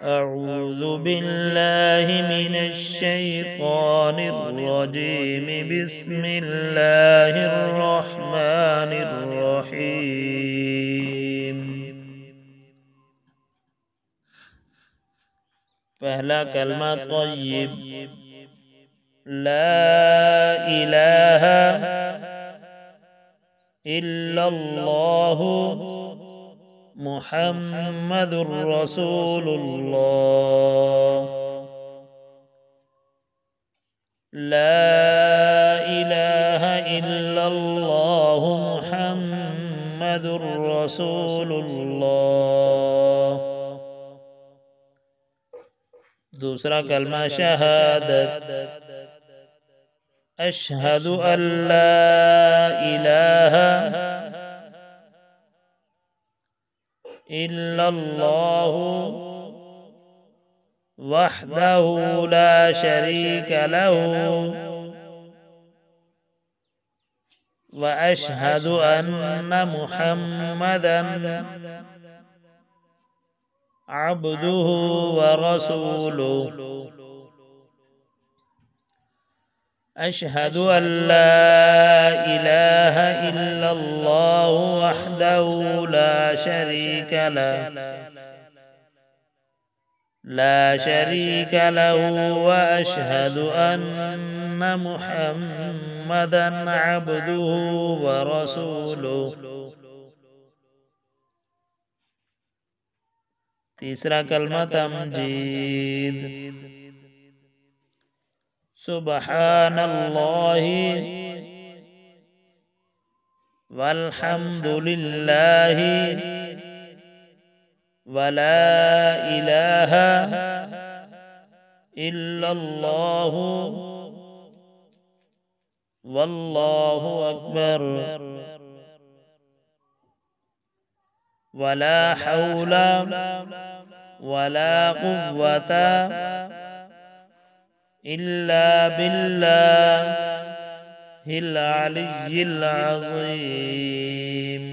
أعوذ بالله من الشيطان الرجيم. بسم الله الرحمن الرحيم. पहला कलमा तय्यब, ला इलाहा इल्लल्लाहु मुहम्मदुर रसूलुल्लाह। ला इलाहा इल्लल्लाहु मुहम्मदुर रसूलुल्लाह। दूसरा कलमा शहादत, अशहदु अल्ला इलाहा इल्लल्लाहु वहदहु ला शरीक लहु व अशहदु अन्ना मुहम्मदन अब्दुहु व रसूलुहु। अशहदु अल्ला इलाहा इल्लल्लाहु वहदहु ला शरीक लहु व अशहदु अन्ना मुहम्मदन अब्दुहु व रसूलुहु। तीसरा कलमा तमजीद, सुब्हानल्लाहि वल्हम्दुलिल्लाहि वला इलाहा इल्लल्लाहु वल्लाहु अकबर वला हौला वला कुव्वता इल्ला बिल्लाहिल अलिय्यिल अज़ीम।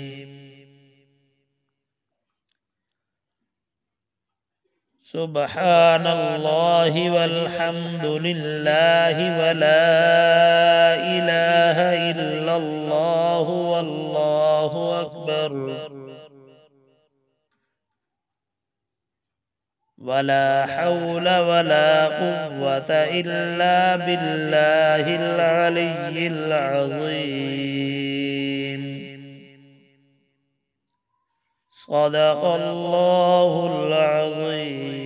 सुब्हानल्लाहि वल्हम्दुलिल्लाहि वला इलाहा इल्लल्लाहु वल्लाहु अकबर वला हौला वला कुव्वता इल्ला बिल्लाहिल अलिय्यिल अज़ीम। सदक़ल्लाहुल अज़ीम।